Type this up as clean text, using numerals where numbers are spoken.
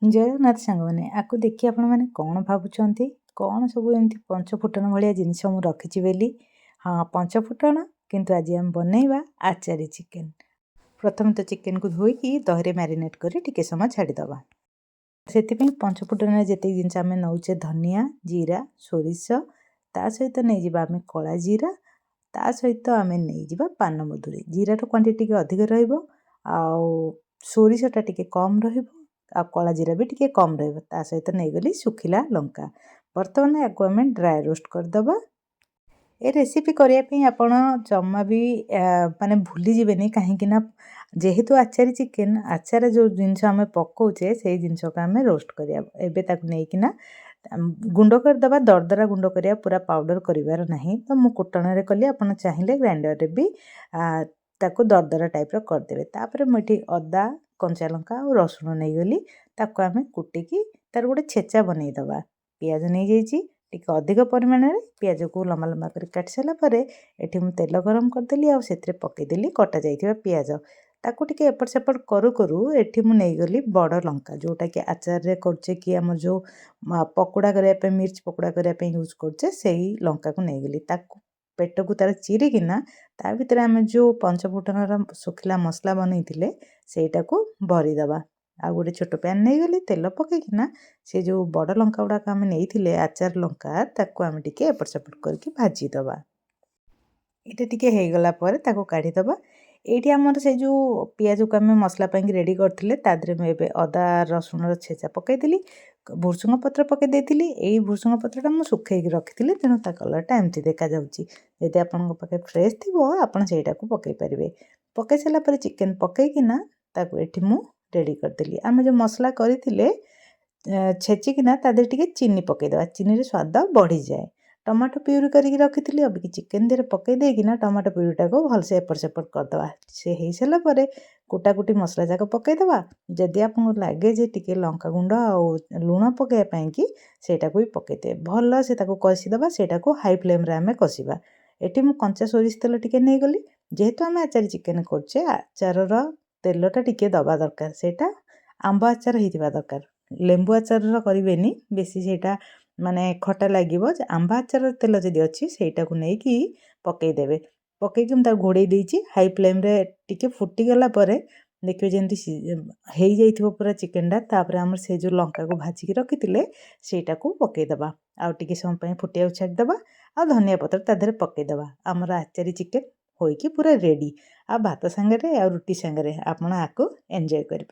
ଜଗନ୍ନାଥ ସାଙ୍ଗମାନେ ଆକୁ ଦେଖି ଆପଣମାନେ କ'ଣ ଭାବୁଛନ୍ତି? କ'ଣ ସବୁ ଏମିତି ପଞ୍ଚଫୁଟଣ ଭଳିଆ ଜିନିଷ ମୁଁ ରଖିଛି ବୋଲି? ହଁ, ପଞ୍ଚଫୁଟଣ, କିନ୍ତୁ ଆଜି ଆମେ ବନେଇବା ଆଚାରୀ ଚିକେନ୍। ପ୍ରଥମେ ତ ଚିକେନ୍କୁ ଧୋଇକି ଦହିରେ ମ୍ୟାରିନେଟ୍ କରି ଟିକେ ସମୟ ଛାଡ଼ିଦେବା। ସେଥିପାଇଁ ପଞ୍ଚଫୁଟଣରେ ଯେତିକି ଜିନିଷ ଆମେ ନେଉଛେ ଧନିଆ, ଜିରା, ସୋରିଷ, ତା ସହିତ ନେଇଯିବା ଆମେ କଳା ଜିରା, ତା ସହିତ ଆମେ ନେଇଯିବା ପାନମଧୁରୀ। ଜିରାର କ୍ୱାଣ୍ଟିଟି ଟିକେ ଅଧିକ ରହିବ, ଆଉ ସୋରିଷଟା ଟିକେ କମ୍ ରହିବ, ଆଉ କଳା ଜିରା ବି ଟିକେ କମ୍ ରହିବ। ତା ସହିତ ନେଇଗଲି ଶୁଖିଲା ଲଙ୍କା। ବର୍ତ୍ତମାନ ୟାକୁ ଆମେ ଡ୍ରାଏ ରୋଷ୍ଟ କରିଦେବା। ଏ ରେସିପି କରିବା ପାଇଁ ଆପଣ ଜମା ବି ମାନେ ଭୁଲିଯିବେନି, କାହିଁକି ନା ଯେହେତୁ ଆଚାରୀ ଚିକେନ୍, ଆଚାର ଯେଉଁ ଜିନିଷ ଆମେ ପକାଉଛେ ସେଇ ଜିନିଷକୁ ଆମେ ରୋଷ୍ଟ କରିବା। ଏବେ ତାକୁ ନେଇକିନା ଗୁଣ୍ଡ କରିଦେବା, ଦରଦରା ଗୁଣ୍ଡ କରିବା, ପୁରା ପାଉଡ଼ର କରିବାର ନାହିଁ। ତ ମୁଁ କୁଟଣରେ କଲି, ଆପଣ ଚାହିଁଲେ ଗ୍ରାଇଣ୍ଡରରେ ବି ତାକୁ ଦରଦରା ଟାଇପ୍ର କରିଦେବେ। ତାପରେ ମୁଁ ଏଠି ଅଦା, କଞ୍ଚା ଲଙ୍କା ଆଉ ରସୁଣ ନେଇଗଲି, ତାକୁ ଆମେ କୁଟିକି ତାର ଗୋଟେ ଛେଚା ବନେଇଦେବା। ପିଆଜ ନେଇଯାଇଛି, ଟିକେ ଅଧିକ ପରିମାଣରେ ପିଆଜକୁ ଲମ୍ବା ଲମ୍ବା କରି କାଟି ସାରିଲା ପରେ ଏଠି ମୁଁ ତେଲ ଗରମ କରିଦେଲି, ଆଉ ସେଥିରେ ପକାଇଦେଲି କଟା ଯାଇଥିବା ପିଆଜ। ତାକୁ ଟିକେ ଏପଟ ସେପଟ କରୁ କରୁ ଏଠି ମୁଁ ନେଇଗଲି ବଡ଼ ଲଙ୍କା, ଯେଉଁଟାକି ଆଚାରରେ କରୁଛେ କି ଆମର ଯେଉଁ ପକୋଡ଼ା କରିବା ପାଇଁ, ମିର୍ଚ ପକୋଡ଼ା କରିବା ପାଇଁ ୟୁଜ୍ କରୁଛେ, ସେଇ ଲଙ୍କାକୁ ନେଇଗଲି। ତାକୁ ପେଟକୁ ତାର ଚିରିକିନା ତା ଭିତରେ ଆମେ ଯେଉଁ ପଞ୍ଚଫୁଟଣର ଶୁଖିଲା ମସଲା ବନେଇଥିଲେ ସେଇଟାକୁ ଭରିଦେବା। ଆଉ ଗୋଟେ ଛୋଟ ପ୍ୟାନ୍ ନେଇଗଲି, ତେଲ ପକାଇକିନା ସେ ଯେଉଁ ବଡ଼ ଲଙ୍କା ଗୁଡ଼ାକ ଆମେ ନେଇଥିଲେ ଆଚାର ଲଙ୍କା, ତାକୁ ଆମେ ଟିକେ ଏପଟ ସେପଟ କରିକି ଭାଜିଦେବା। ଏଇଟା ଟିକେ ହେଇଗଲା ପରେ ତାକୁ କାଢ଼ିଦେବା। ଏଇଠି ଆମର ସେ ଯେଉଁ ପିଆଜକୁ ଆମେ ମସଲା ପାଇଁକି ରେଡ଼ି କରିଥିଲେ, ତା ଦେହରେ ମୁଁ ଏବେ ଅଦା ରସୁଣର ଛେଚା ପକାଇଦେଲି, ଭୃଷଙ୍ଗ ପତ୍ର ପକାଇ ଦେଇଥିଲି। ଏଇ ଭୃଷଙ୍ଗ ପତ୍ରଟା ମୁଁ ଶୁଖେଇକି ରଖିଥିଲି, ତେଣୁ ତା କଲର୍ଟା ଏମିତି ଦେଖାଯାଉଛି। ଯଦି ଆପଣଙ୍କ ପାଖେ ଫ୍ରେଶ୍ ଥିବ ଆପଣ ସେଇଟାକୁ ପକାଇ ପାରିବେ। ପକାଇ ସାରିଲା ପରେ ଚିକେନ୍ ପକାଇକିନା ତାକୁ ଏଠି ମୁଁ ରେଡ଼ି କରିଦେଲି। ଆମେ ଯେଉଁ ମସଲା କରିଥିଲେ ଛେଚିକିନା ତା ଦେହରେ ଟିକେ ଚିନି ପକାଇଦେବା, ଚିନିରେ ସ୍ୱାଦ ବଢ଼ିଯାଏ। ଟମାଟୋ ପ୍ୟୁରି କରିକି ରଖିଥିଲି, ଅବିକି ଚିକେନ୍ ଦେହରେ ପକାଇ ଦେଇକିନା ଟମାଟୋ ପ୍ୟୁରିଟାକୁ ଭଲସେ ଏପଟ ସେପଟ କରିଦେବା। ସେ ହେଇସାରିଲା ପରେ କୁଟାକୁଟି ମସଲା ଯାକ ପକାଇଦେବା। ଯଦି ଆପଣଙ୍କୁ ଲାଗେ ଯେ ଟିକେ ଲଙ୍କାଗୁଣ୍ଡ ଆଉ ଲୁଣ ପକାଇବା ପାଇଁକି, ସେଇଟାକୁ ବି ପକାଇଦେବେ। ଭଲ ସେ ତାକୁ କଷିଦେବା, ସେଇଟାକୁ ହାଇ ଫ୍ଲେମ୍ରେ ଆମେ କଷିବା। ଏଠି ମୁଁ କଞ୍ଚା ସୋରିଷ ତେଲ ଟିକେ ନେଇଗଲି। ଯେହେତୁ ଆମେ ଆଚାରୀ ଚିକେନ୍ କରୁଛେ, ଆଚାରର ତେଲଟା ଟିକେ ଦେବା ଦରକାର। ସେଇଟା ଆମ୍ବ ଆଚାର ହେଇଥିବା ଦରକାର, ଲେମ୍ବୁ ଆଚାରର କରିବେନି, ବେଶୀ ସେଇଟା ମାନେ ଖଟା ଲାଗିବ। ଆମ୍ବ ଆଚାରର ତେଲ ଯଦି ଅଛି ସେଇଟାକୁ ନେଇକି ପକାଇଦେବେ। ପକାଇକି ମୁଁ ତାକୁ ଘୋଡ଼େଇ ଦେଇଛି। ହାଇ ଫ୍ଲେମ୍ରେ ଟିକେ ଫୁଟିଗଲା ପରେ ଦେଖିବେ ଯେମିତି ହେଇଯାଇଥିବ ପୁରା ଚିକେନ୍ଟା। ତାପରେ ଆମର ସେ ଯେଉଁ ଲଙ୍କାକୁ ଭାଜିକି ରଖିଥିଲେ ସେଇଟାକୁ ପକାଇଦେବା, ଆଉ ଟିକେ ସମୟ ପାଇଁ ଫୁଟିବାକୁ ଛାଡ଼ିଦେବା, ଆଉ ଧନିଆ ପତ୍ର ତା ଦେହରେ ପକାଇଦେବା। ଆମର ଆଚାରୀ ଚିକେନ୍ ହୋଇକି ପୁରା ରେଡ଼ି। ଆଉ ଭାତ ସାଙ୍ଗରେ ଆଉ ରୁଟି ସାଙ୍ଗରେ ଆପଣ ଆକୁ ଏନ୍ଜୟ କରିପାରିବେ।